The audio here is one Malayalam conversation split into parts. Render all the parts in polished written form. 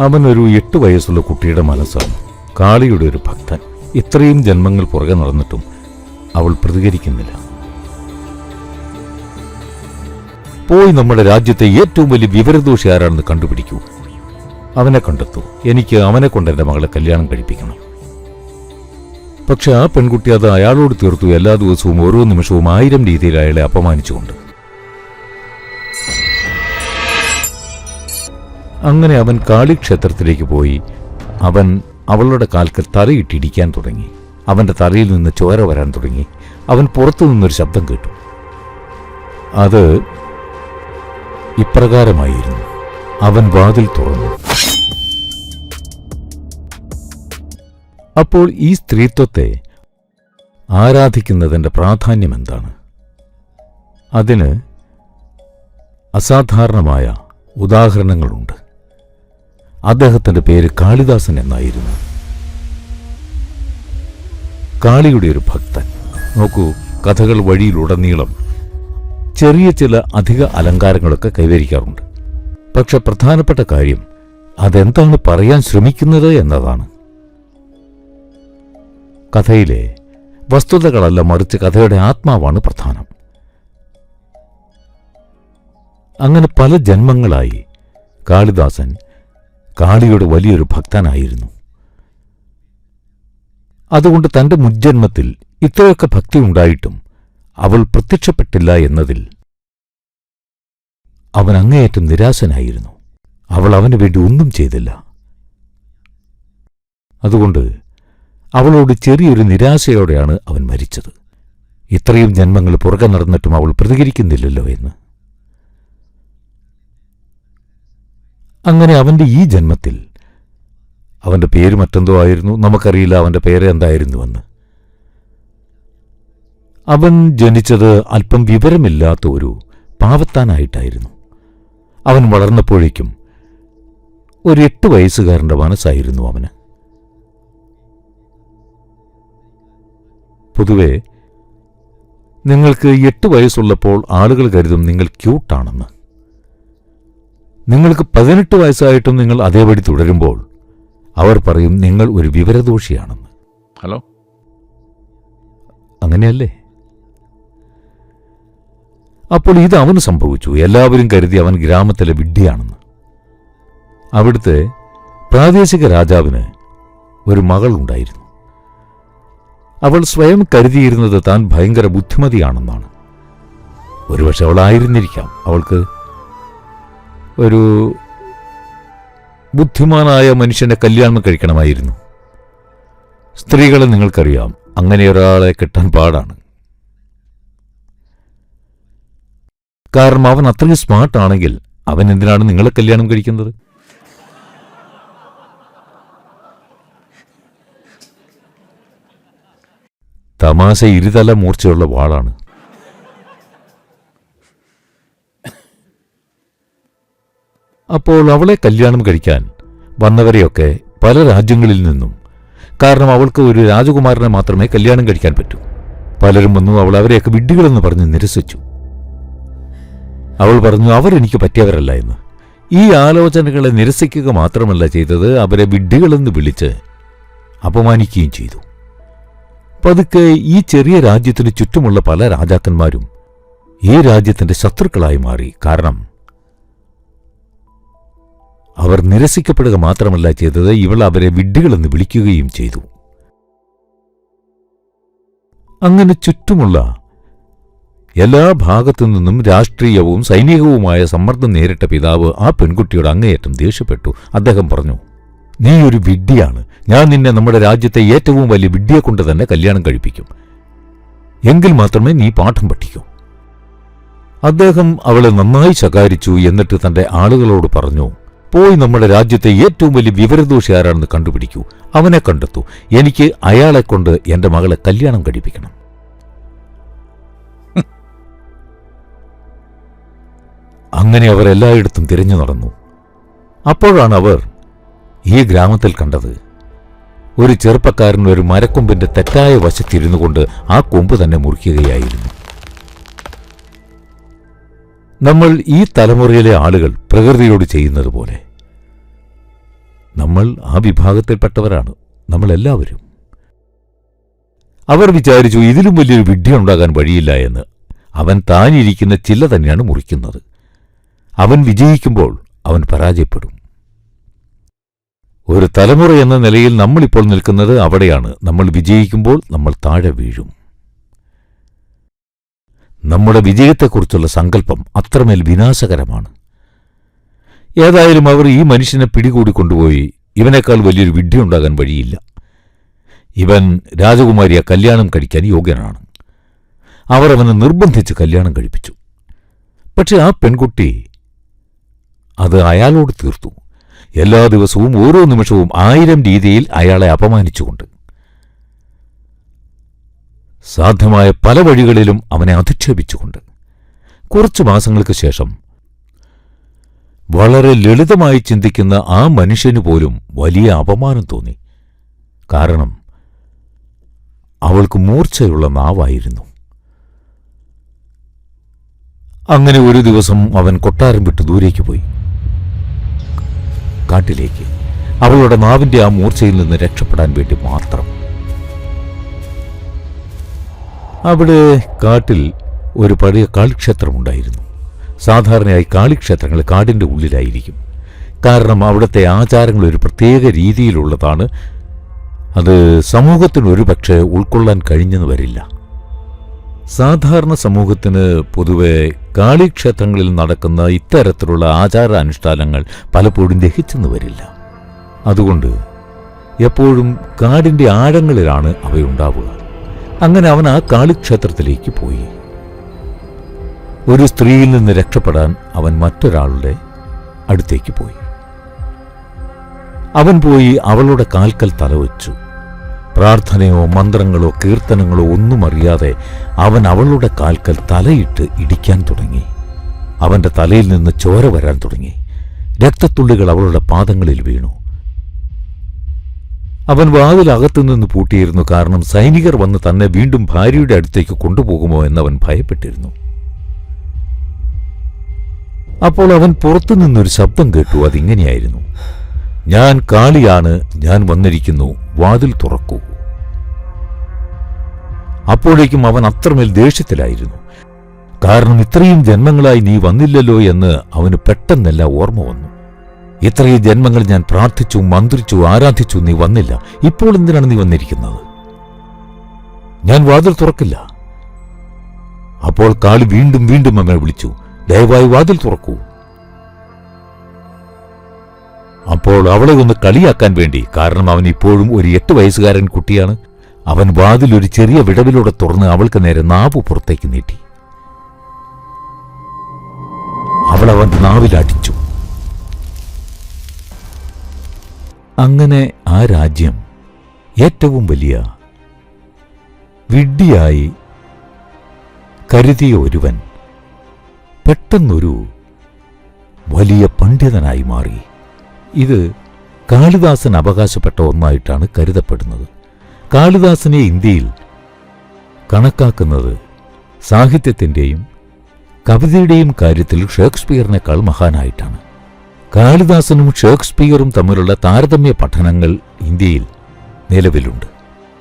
അവൻ ഒരു 8 വയസ്സുള്ള കുട്ടിയുടെ മനസ്സാണ്. കാളിയുടെ ഒരു ഭക്തൻ. ഇത്രയും ജന്മങ്ങൾ പുറകെ നടന്നിട്ടും അവൾ പ്രതികരിക്കുന്നില്ല. പോയി നമ്മുടെ രാജ്യത്തെ ഏറ്റവും വലിയ വിവരദോഷി ആരാണെന്ന് കണ്ടുപിടിക്കൂ. അവനെ കണ്ടെത്തൂ. എനിക്ക് അവനെ കൊണ്ട് എൻ്റെ മകളെ കല്യാണം കഴിപ്പിക്കണം. പക്ഷെ ആ പെൺകുട്ടി അത് അയാളോട് തീർത്തു. എല്ലാ ദിവസവും ഓരോ നിമിഷവും 1000 രീതിയിൽ അയാളെ അപമാനിച്ചുകൊണ്ട്. അങ്ങനെ അവൻ കാളിക്ഷേത്രത്തിലേക്ക് പോയി. അവൻ അവളുടെ കാൽക്കൽ തലയിട്ടിടിക്കാൻ തുടങ്ങി. അവന്റെ തലയിൽ നിന്ന് ചോര വരാൻ തുടങ്ങി. അവൻ പുറത്തു നിന്നൊരു ശബ്ദം കേട്ടു. അത് ഇപ്രകാരമായിരുന്നു. അവൻ വാതിൽ തുറന്നു. അപ്പോൾ ഈ സ്ത്രീത്വത്തെ ആരാധിക്കുന്നതിൻ്റെ പ്രാധാന്യം എന്താണ്? അതിന് അസാധാരണമായ ഉദാഹരണങ്ങളുണ്ട്. അദ്ദേഹത്തിൻ്റെ പേര് കാളിദാസൻ എന്നായിരുന്നു. കാളിയുടെ ഒരു ഭക്തൻ. നോക്കൂ, കഥകൾ വഴിയിലുടനീളം ചെറിയ ചില അധിക അലങ്കാരങ്ങളൊക്കെ കൈവരിക്കാറുണ്ട്. പക്ഷെ പ്രധാനപ്പെട്ട കാര്യം അതെന്താണ് പറയാൻ ശ്രമിക്കുന്നത് എന്നതാണ്. കഥയിലെ വസ്തുതകളല്ല, മറിച്ച് കഥയുടെ ആത്മാവാണ് പ്രധാനം. അങ്ങനെ പല ജന്മങ്ങളായി കാളിദാസൻ കാളിയുടെ വലിയൊരു ഭക്തനായിരുന്നു. അതുകൊണ്ട് തന്റെ മുജ്ജന്മത്തിൽ ഇത്രയൊക്കെ ഭക്തി ഉണ്ടായിട്ടും അവൾ പ്രത്യക്ഷപ്പെട്ടില്ല എന്നതിൽ അവൻ അങ്ങേയറ്റം നിരാശനായിരുന്നു. അവൾ അവന് വേണ്ടി ഒന്നും ചെയ്തില്ല. അതുകൊണ്ട് അവളോട് ചെറിയൊരു നിരാശയോടെയാണ് അവൻ മരിച്ചത്. ഇത്രയും ജന്മങ്ങൾ പുറകെ നടന്നിട്ടും അവൾ പ്രതികരിക്കുന്നില്ലല്ലോ എന്ന്. അങ്ങനെ അവന്റെ ഈ ജന്മത്തിൽ അവന്റെ പേര് മറ്റെന്തോ ആയിരുന്നു. നമുക്കറിയില്ല അവന്റെ പേര് എന്തായിരുന്നുവെന്ന്. അവൻ ജനിച്ചത് അല്പം വിവരമില്ലാത്ത ഒരു പാവത്താനായിട്ടായിരുന്നു. അവൻ വളർന്നപ്പോഴേക്കും ഒരു 8 വയസ്സുകാരൻ്റെ മനസ്സായിരുന്നു അവന്. പൊതുവെ നിങ്ങൾക്ക് 8 വയസ്സുള്ളപ്പോൾ ആളുകൾ കരുതും നിങ്ങൾ ക്യൂട്ടാണെന്ന്. നിങ്ങൾക്ക് 18 വയസ്സായിട്ടും നിങ്ങൾ അതേപടി തുടരുമ്പോൾ അവർ പറയും നിങ്ങൾ ഒരു വിവരദോഷിയാണെന്ന്. ഹലോ, അങ്ങനെയല്ലേ? അപ്പോൾ ഇത് അവന് സംഭവിച്ചു. എല്ലാവരും കരുതി അവൻ ഗ്രാമത്തിലെ വിഡ്ഢിയാണെന്ന്. അവിടുത്തെ പ്രാദേശിക രാജാവിന് ഒരു മകൾ ഉണ്ടായിരുന്നു. അവൾ സ്വയം കരുതിയിരുന്നത് താൻ ഭയങ്കര ബുദ്ധിമതിയാണെന്നാണ്. ഒരുപക്ഷെ അവളായിരുന്നിരിക്കാം. അവൾക്ക് ഒരു ബുദ്ധിമാനായ മനുഷ്യനെ കല്യാണം കഴിക്കണമായിരുന്നു. സ്ത്രീകളെ നിങ്ങൾക്കറിയാം, അങ്ങനെ ഒരാളെ കിട്ടാൻ പാടാണ്. കാരണം അവൻ അത്രയും സ്മാർട്ടാണെങ്കിൽ അവൻ എന്തിനാണ് നിങ്ങളെ കല്യാണം കഴിക്കുന്നത്? തമാശ ഇരുതല മൂർച്ചയുള്ള വാളാണ്. അപ്പോൾ അവളെ കല്യാണം കഴിക്കാൻ വന്നവരെയൊക്കെ പല രാജ്യങ്ങളിൽ നിന്നും, കാരണം അവൾക്ക് ഒരു രാജകുമാരനെ മാത്രമേ കല്യാണം കഴിക്കാൻ പറ്റൂ, പലരും വന്നു അവൾ അവരെയൊക്കെ വിഡ്ഢികളെന്ന് പറഞ്ഞ് നിരസിച്ചു. അവൾ പറഞ്ഞു അവരെനിക്ക് പറ്റിയവരല്ല എന്ന്. ഈ ആലോചനകളെ നിരസിക്കുക മാത്രമല്ല ചെയ്തത്, അവരെ വിഡ്ഢികളെന്ന് വിളിച്ച് അപമാനിക്കുകയും ചെയ്തു. പതുക്കെ ഈ ചെറിയ രാജ്യത്തിന് ചുറ്റുമുള്ള പല രാജാക്കന്മാരും ഈ രാജ്യത്തിന്റെ ശത്രുക്കളായി മാറി. കാരണം അവർ നിരസിക്കപ്പെടുക മാത്രമല്ല ചെയ്തത്, ഇവൾ അവരെ വിഡ്ഢികളെന്ന് വിളിക്കുകയും ചെയ്തു. അങ്ങനെ ചുറ്റുമുള്ള എല്ലാ ഭാഗത്തു നിന്നും രാഷ്ട്രീയവും സൈനികവുമായ സമ്മർദ്ദം നേരിട്ട പിതാവ് ആ പെൺകുട്ടിയോട് അങ്ങേയറ്റം ദേഷ്യപ്പെട്ടു. അദ്ദേഹം പറഞ്ഞു, നീ ഒരു വിഡ്ഢിയാണ്. ഞാൻ നിന്നെ നമ്മുടെ രാജ്യത്തെ ഏറ്റവും വലിയ വിഡ്ഢിയെ കൊണ്ട് തന്നെ കല്യാണം കഴിപ്പിക്കും. എങ്കിൽ മാത്രമേ നീ പാഠം പഠിക്കൂ. അദ്ദേഹം അവളെ നന്നായി ശകാരിച്ചു. എന്നിട്ട് തന്റെ ആളുകളോട് പറഞ്ഞു, പോയി നമ്മുടെ രാജ്യത്തെ ഏറ്റവും വലിയ വിവരദോഷി ആരാണെന്ന് കണ്ടുപിടിക്കൂ. അവനെ കണ്ടെത്തൂ. എനിക്ക് അയാളെക്കൊണ്ട് എന്റെ മകളെ കല്യാണം കഴിപ്പിക്കണം. അങ്ങനെ അവർ എല്ലായിടത്തും തിരഞ്ഞു നടന്നു. അപ്പോഴാണ് അവർ ഈ ഗ്രാമത്തിൽ കണ്ടത് ഒരു ചെറുപ്പക്കാരൻ ഒരു മരക്കൊമ്പിന്റെ തെറ്റായ വശത്തിരുന്നു കൊണ്ട് ആ കൊമ്പ് തന്നെ മുറിക്കുകയായിരുന്നു. നമ്മൾ ഈ തലമുറയിലെ ആളുകൾ പ്രകൃതിയോട് ചെയ്യുന്നത് പോലെ നമ്മൾ ആ വിഭാഗത്തിൽപ്പെട്ടവരാണ്, നമ്മളെല്ലാവരും. അവർ വിചാരിച്ചു ഇതിലും വലിയൊരു വിഡ്ഢിയുണ്ടാകാൻ വഴിയില്ല എന്ന്. അവൻ താനിരിക്കുന്ന ചില്ല തന്നെയാണ് മുറിക്കുന്നത്. അവൻ വിജയിക്കുമ്പോൾ അവൻ പരാജയപ്പെടും. ഒരു തലമുറ എന്ന നിലയിൽ നമ്മളിപ്പോൾ നിൽക്കുന്നത് അവിടെയാണ്. നമ്മൾ വിജയിക്കുമ്പോൾ നമ്മൾ താഴെ വീഴും. നമ്മുടെ വിജയത്തെക്കുറിച്ചുള്ള സങ്കല്പം അത്രമേൽ വിനാശകരമാണ്. ഏതായാലും അവർ ഈ മനുഷ്യനെ പിടികൂടിക്കൊണ്ടുപോയി. ഇവനേക്കാൾ വലിയൊരു വിഡ്ഢിയുണ്ടാകാൻ വഴിയില്ല. ഇവൻ രാജകുമാരിയെ കല്യാണം കഴിക്കാൻ യോഗ്യനാണ്. അവർ അവനെ നിർബന്ധിച്ച് കല്യാണം കഴിപ്പിച്ചു. പക്ഷെ ആ പെൺകുട്ടി അത് അയാളോട് തീർത്തു. എല്ലാ ദിവസവും ഓരോ നിമിഷവും 1000 രീതിയിൽ അയാളെ അപമാനിച്ചുകൊണ്ട്. സാധ്യമായ പല വഴികളിലും അവനെ അധിക്ഷേപിച്ചുകൊണ്ട്. കുറച്ചു മാസങ്ങൾക്ക് ശേഷം വളരെ ലളിതമായി ചിന്തിക്കുന്ന ആ മനുഷ്യനു പോലും വലിയ അപമാനം തോന്നി. കാരണം അവൾക്ക് മൂർച്ചയുള്ള നാവായിരുന്നു. അങ്ങനെ ഒരു ദിവസം അവൻ കൊട്ടാരം വിട്ട് ദൂരേക്ക് പോയി, കാട്ടിലേക്ക്. അവളുടെ നാവിന്റെ ആ മൂർച്ചയിൽ നിന്ന് രക്ഷപ്പെടാൻ വേണ്ടി മാത്രം. അവിടെ കാട്ടിൽ ഒരു പഴയ കാളിക്ഷേത്രമുണ്ടായിരുന്നു. സാധാരണയായി കാളിക്ഷേത്രങ്ങൾ കാടിന്റെ ഉള്ളിലായിരിക്കും. കാരണം അവിടുത്തെ ആചാരങ്ങൾ ഒരു പ്രത്യേക രീതിയിലുള്ളതാണ്. അത് സമൂഹത്തിന് ഒരുപക്ഷെ ഉൾക്കൊള്ളാൻ കഴിഞ്ഞെന്ന് വരില്ല. സാധാരണ സമൂഹത്തിന് പൊതുവെ കാളിക്ഷേത്രങ്ങളിൽ നടക്കുന്ന ഇത്തരത്തിലുള്ള ആചാരാനുഷ്ഠാനങ്ങൾ പലപ്പോഴും ദഹിച്ചെന്ന് വരില്ല. അതുകൊണ്ട് എപ്പോഴും കാടിന്റെ ആഴങ്ങളിലാണ് അവയുണ്ടാവുക. അങ്ങനെ അവൻ ആ കാളിക്ഷേത്രത്തിലേക്ക് പോയി. ഒരു സ്ത്രീയിൽ നിന്ന് രക്ഷപ്പെടാൻ അവൻ മറ്റൊരാളുടെ അടുത്തേക്ക് പോയി. അവൻ പോയി അവളുടെ കാൽക്കൽ തലവച്ചു. പ്രാർത്ഥനയോ മന്ത്രങ്ങളോ കീർത്തനങ്ങളോ ഒന്നും അറിയാതെ അവൻ അവളുടെ കാൽക്കൽ തലയിട്ട് ഇടിക്കാൻ തുടങ്ങി. അവന്റെ തലയിൽ നിന്ന് ചോര വരാൻ തുടങ്ങി. രക്തത്തുള്ളികൾ അവളുടെ പാദങ്ങളിൽ വീണു. അവൻ വാതിലകത്തുനിന്ന് പൂട്ടിയിരുന്നു. കാരണം സൈനികർ വന്ന് തന്നെ വീണ്ടും ഭാര്യയുടെ അടുത്തേക്ക് കൊണ്ടുപോകുമോ എന്നവൻ ഭയപ്പെട്ടിരുന്നു. അപ്പോൾ അവൻ പുറത്തുനിന്നൊരു ശബ്ദം കേട്ടു. അതിങ്ങനെയായിരുന്നു: ഞാൻ കാളിയാണ്, ഞാൻ വന്നിരിക്കുന്നു, വാതിൽ തുറക്കൂ. അപ്പോഴേക്കും അവൻ അത്രമേൽ ദേഷ്യത്തിലായിരുന്നു. കാരണം ഇത്രയും ജന്മങ്ങളായി നീ വന്നില്ലല്ലോ എന്ന് അവന് പെട്ടെന്നല്ല ഓർമ്മ വന്നു. ഇത്രയും ജന്മങ്ങൾ ഞാൻ പ്രാർത്ഥിച്ചു, മന്ത്രിച്ചു, ആരാധിച്ചു, നീ വന്നില്ല. ഇപ്പോൾ എന്തിനാണ് നീ വന്നിരിക്കുന്നത്? ഞാൻ വാതിൽ തുറക്കില്ല. അപ്പോൾ കാളി വീണ്ടും വീണ്ടും അവനെ വിളിച്ചു: ദയവായി വാതിൽ തുറക്കൂ. അപ്പോൾ അവളെ ഒന്ന് കളിയാക്കാൻ വേണ്ടി, കാരണം അവൻ ഇപ്പോഴും ഒരു 8 വയസ്സുകാരൻ കുട്ടിയാണ്, അവൻ വാതിൽ ഒരു ചെറിയ വിടവിലൂടെ തുറന്ന് അവൾക്ക് നേരെ നാവ് പുറത്തേക്ക് നീട്ടി. അവൾ അവന്റെ നാവിലടിച്ചു. അങ്ങനെ ആ രാജ്യം ഏറ്റവും വലിയ വിഡ്ഢിയായി കരുതിയ ഒരുവൻ പെട്ടെന്നൊരു വലിയ പണ്ഡിതനായി മാറി. ഇത് കാളിദാസൻ അവകാശപ്പെട്ട ഒന്നായിട്ടാണ് കരുതപ്പെടുന്നത്. കാളിദാസനെ ഇന്ത്യയിൽ കണക്കാക്കുന്നത് സാഹിത്യത്തിൻ്റെയും കവിതയുടെയും കാര്യത്തിൽ ഷേക്സ്പിയറിനേക്കാൾ മഹാനായിട്ടാണ്. കാളിദാസനും ഷേക്സ്പിയറും തമ്മിലുള്ള താരതമ്യ പഠനങ്ങൾ ഇന്ത്യയിൽ നിലവിലുണ്ട്.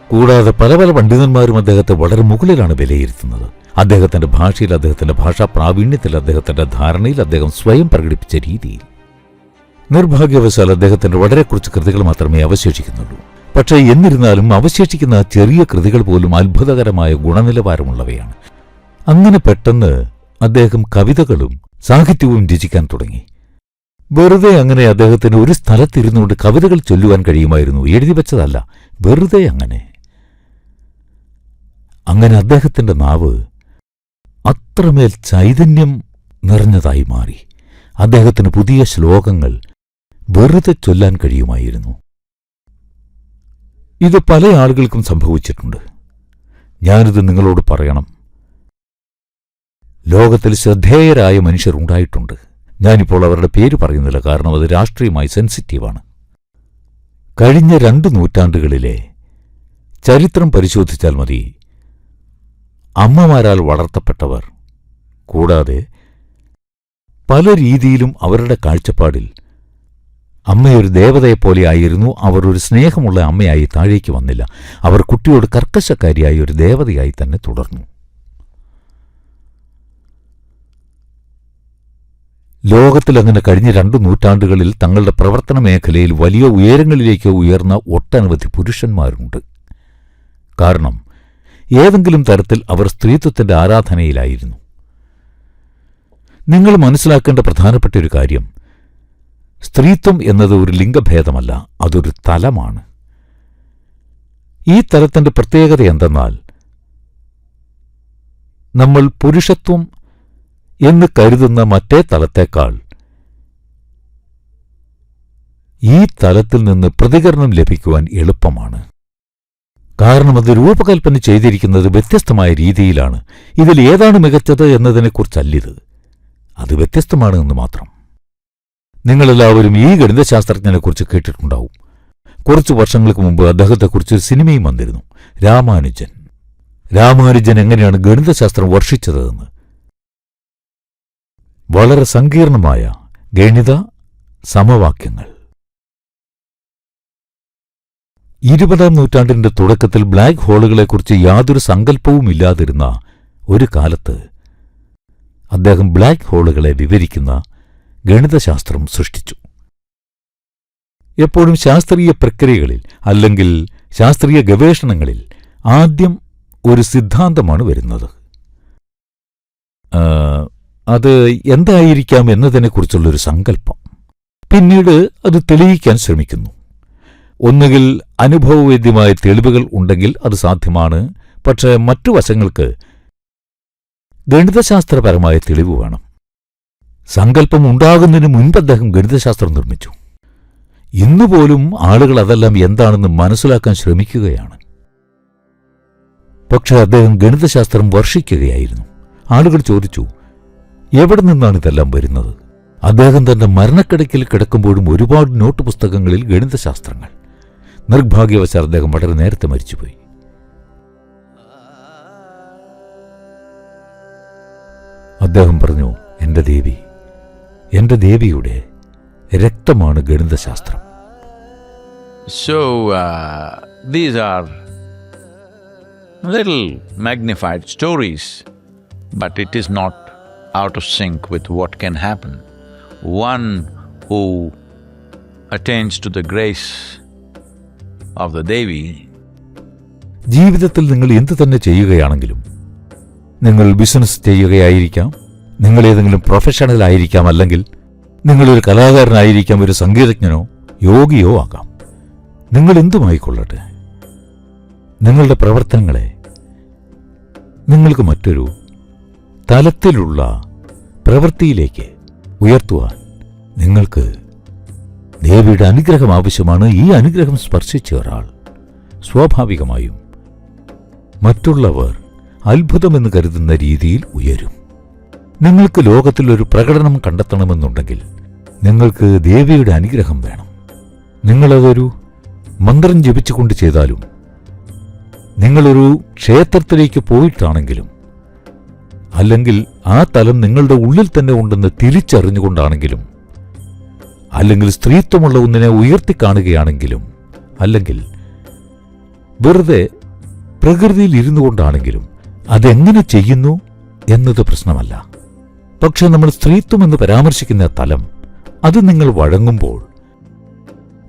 കൂടാതെ പല പല പണ്ഡിതന്മാരും അദ്ദേഹത്തെ വളരെ മുകളിലാണ് വിലയിരുത്തുന്നത്. അദ്ദേഹത്തിന്റെ ഭാഷയിൽ, അദ്ദേഹത്തിന്റെ ഭാഷാ പ്രാവീണ്യത്തിൽ, അദ്ദേഹത്തിന്റെ ധാരണയിൽ, അദ്ദേഹം സ്വയം പ്രകടിപ്പിച്ച രീതിയിൽ. നിർഭാഗ്യവശാൽ അദ്ദേഹത്തിന്റെ വളരെ കുറച്ച് കൃതികൾ മാത്രമേ അവശേഷിക്കുന്നുള്ളൂ. പക്ഷേ എന്നിരുന്നാലും അവശേഷിക്കുന്ന ചെറിയ കൃതികൾ പോലും അത്ഭുതകരമായ ഗുണനിലവാരമുള്ളവയാണ്. അങ്ങനെ പെട്ടെന്ന് അദ്ദേഹം കവിതകളും സാഹിത്യവും രചിക്കാൻ തുടങ്ങി. വെറുതെ അങ്ങനെ അദ്ദേഹത്തിന് ഒരു സ്ഥലത്തിരുന്നുകൊണ്ട് കവിതകൾ ചൊല്ലുവാൻ കഴിയുമായിരുന്നു. എഴുതി വച്ചതല്ല, വെറുതെ അങ്ങനെ. അങ്ങനെ അദ്ദേഹത്തിന്റെ നാവ് അത്രമേൽ ചൈതന്യം നിറഞ്ഞതായി മാറി. അദ്ദേഹത്തിന് പുതിയ ശ്ലോകങ്ങൾ വെറുതെ ചൊല്ലാൻ കഴിയുമായിരുന്നു. ഇത് പല ആളുകൾക്കും സംഭവിച്ചിട്ടുണ്ട്. ഞാനിത് നിങ്ങളോട് പറയണം. ലോകത്തിൽ ശ്രദ്ധേയരായ മനുഷ്യർ ഉണ്ടായിട്ടുണ്ട്. ഞാനിപ്പോൾ അവരുടെ പേര് പറയുന്നില്ല, കാരണം അത് രാഷ്ട്രീയമായി സെൻസിറ്റീവാണ്. കഴിഞ്ഞ 2 നൂറ്റാണ്ടുകളിലെ ചരിത്രം പരിശോധിച്ചാൽ മതി. അമ്മമാരാൽ വളർത്തപ്പെട്ടവർ, കൂടാതെ പല രീതിയിലും അവരുടെ കാഴ്ചപ്പാടിൽ അമ്മയൊരു ദേവതയെപ്പോലെയായിരുന്നു. അവർ ഒരു സ്നേഹമുള്ള അമ്മയായി താഴേക്ക് വന്നില്ല. അവർ കുട്ടിയോട് കർക്കശക്കാരിയായി ഒരു ദേവതയായി തന്നെ തുടർന്നു. ലോകത്തിൽ അങ്ങനെ കഴിഞ്ഞ 2 നൂറ്റാണ്ടുകളിൽ തങ്ങളുടെ പ്രവർത്തന മേഖലയിൽ വലിയ ഉയരങ്ങളിലേക്ക് ഉയർന്ന ഒട്ടനവധി പുരുഷന്മാരുണ്ട്. കാരണം ഏതെങ്കിലും തരത്തിൽ അവർ സ്ത്രീത്വത്തിന്റെ ആരാധനയിലായിരുന്നു. നിങ്ങൾ മനസ്സിലാക്കേണ്ട പ്രധാനപ്പെട്ട ഒരു കാര്യം, സ്ത്രീത്വം എന്നത് ഒരു ലിംഗഭേദമല്ല, അതൊരു തലമാണ്. ഈ തലത്തിന്റെ പ്രത്യേകത എന്തെന്നാൽ, നമ്മൾ പുരുഷത്വം എന്ന് കരുതുന്ന മറ്റേ തലത്തേക്കാൾ ഈ തലത്തിൽ നിന്ന് പ്രതികരണം ലഭിക്കുവാൻ എളുപ്പമാണ്. കാരണം അത് രൂപകൽപ്പന ചെയ്തിരിക്കുന്നത് വ്യത്യസ്തമായ രീതിയിലാണ്. ഇതിൽ ഏതാണ് മികച്ചത് എന്നതിനെക്കുറിച്ചല്ലിത്, അത് വ്യത്യസ്തമാണ് എന്ന് മാത്രം. നിങ്ങളെല്ലാവരും ഈ ഗണിതശാസ്ത്രജ്ഞനെക്കുറിച്ച് കേട്ടിട്ടുണ്ടാവും. കുറച്ചു വർഷങ്ങൾക്ക് മുമ്പ് അദ്ദേഹത്തെക്കുറിച്ച് സിനിമയും വന്നിരുന്നു, രാമാനുജൻ. രാമാനുജൻ എങ്ങനെയാണ് ഗണിതശാസ്ത്രം വർഷിച്ചതെന്ന്. വളരെ സങ്കീർണമായ ഗണിത സമവാക്യങ്ങൾ. 20-ാം നൂറ്റാണ്ടിന്റെ തുടക്കത്തിൽ ബ്ലാക്ക് ഹോളുകളെക്കുറിച്ച് യാതൊരു സങ്കല്പവുമില്ലാതിരുന്ന ഒരു കാലത്ത് അദ്ദേഹം ബ്ലാക്ക് ഹോളുകളെ വിവരിക്കുന്ന ഗണിതശാസ്ത്രം സൃഷ്ടിച്ചു. എപ്പോഴും ശാസ്ത്രീയ പ്രക്രിയകളിൽ അല്ലെങ്കിൽ ശാസ്ത്രീയ ഗവേഷണങ്ങളിൽ ആദ്യം ഒരു സിദ്ധാന്തമാണ് വരുന്നത്. അത് എന്തായിരിക്കാം എന്നതിനെക്കുറിച്ചുള്ളൊരു സങ്കല്പം. പിന്നീട് അത് തെളിയിക്കാൻ ശ്രമിക്കുന്നു. ഒന്നുകിൽ അനുഭവവേദ്യമായ തെളിവുകൾ ഉണ്ടെങ്കിൽ അത് സാധ്യമാണ്. പക്ഷേ മറ്റു വശങ്ങൾക്ക് ഗണിതശാസ്ത്രപരമായ തെളിവ് വേണം. സങ്കല്പം ഉണ്ടാകുന്നതിന് മുൻപ് അദ്ദേഹം ഗണിതശാസ്ത്രം നിർമ്മിച്ചു. ഇന്നുപോലും ആളുകൾ അതെല്ലാം എന്താണെന്ന് മനസ്സിലാക്കാൻ ശ്രമിക്കുകയാണ്. പക്ഷെ അദ്ദേഹം ഗണിതശാസ്ത്രം വർഷിക്കുകയായിരുന്നു. ആളുകൾ ചോദിച്ചു, എവിടെ നിന്നാണ് ഇതെല്ലാം വരുന്നത്? അദ്ദേഹം തന്റെ മരണക്കിടക്കിൽ കിടക്കുമ്പോഴും ഒരുപാട് നോട്ട് പുസ്തകങ്ങളിൽ ഗണിതശാസ്ത്രങ്ങൾ. നിർഭാഗ്യവശാൽ അദ്ദേഹം വളരെ നേരത്തെ മരിച്ചുപോയി. അദ്ദേഹം പറഞ്ഞു, എന്റെ ദേവിയുടെ രക്തമാണ് ഗണിതശാസ്ത്രം. So, these are little magnified stories, but it is not out of sync with what can happen. One who attains to the grace of the Devi. ജീവിതത്തിൽ നിങ്ങൾ എന്തു തന്നെ ചെയ്യുകയാണെങ്കിലും, നിങ്ങൾ ബിസിനസ് ചെയ്യുകയായിരിക്കാം, നിങ്ങൾ ഏതെങ്കിലും പ്രൊഫഷണൽ ആയിരിക്കാം, അല്ലെങ്കിൽ നിങ്ങളൊരു കലാകാരനായിരിക്കാം, ഒരു സംഗീതജ്ഞനോ യോഗിയോ ആകാം. നിങ്ങൾ എന്തുമായിക്കൊള്ളട്ടെ, നിങ്ങളുടെ പ്രവർത്തനങ്ങളെ നിങ്ങൾക്ക് മറ്റൊരു തലത്തിലുള്ള പ്രവൃത്തിയിലേക്ക് ഉയർത്തുവാൻ നിങ്ങൾക്ക് ദേവിയുടെ അനുഗ്രഹം ആവശ്യമാണ്. ഈ അനുഗ്രഹം സ്പർശിച്ച ഒരാൾ സ്വാഭാവികമായും മറ്റുള്ളവർ അത്ഭുതമെന്ന് കരുതുന്ന രീതിയിൽ ഉയരും. നിങ്ങൾക്ക് ലോകത്തിൽ ഒരു പ്രകടനം കണ്ടെത്തണമെന്നുണ്ടെങ്കിൽ നിങ്ങൾക്ക് ദേവിയുടെ അനുഗ്രഹം വേണം. നിങ്ങളതൊരു മന്ത്രം ജപിച്ചുകൊണ്ട് ചെയ്താലും, നിങ്ങളൊരു ക്ഷേത്രത്തിലേക്ക് പോയിട്ടാണെങ്കിലും, അല്ലെങ്കിൽ ആ തലം നിങ്ങളുടെ ഉള്ളിൽ തന്നെ ഉണ്ടെന്ന് തിരിച്ചറിഞ്ഞുകൊണ്ടാണെങ്കിലും, അല്ലെങ്കിൽ സ്ത്രീത്വമുള്ള ഒന്നിനെ ഉയർത്തിക്കാണുകയാണെങ്കിലും, അല്ലെങ്കിൽ വെറുതെ പ്രകൃതിയിൽ ഇരുന്നു കൊണ്ടാണെങ്കിലും, അതെങ്ങനെ ചെയ്യുന്നു എന്നത് പ്രശ്നമല്ല. പക്ഷെ നമ്മൾ സ്ത്രീത്വം എന്ന് പരാമർശിക്കുന്ന തലം, അത് നിങ്ങൾ വഴങ്ങുമ്പോൾ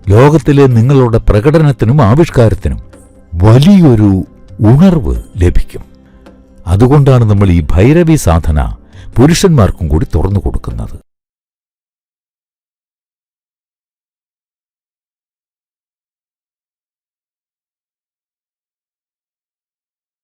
ലോകത്തിലെ നിങ്ങളുടെ പ്രകടനത്തിനും ആവിഷ്കാരത്തിനും വലിയൊരു ഉണർവ് ലഭിക്കും. അതുകൊണ്ടാണ് നമ്മൾ ഈ ഭൈരവി സാധന പുരുഷന്മാർക്കും കൂടി തുറന്നു കൊടുക്കുന്നത്.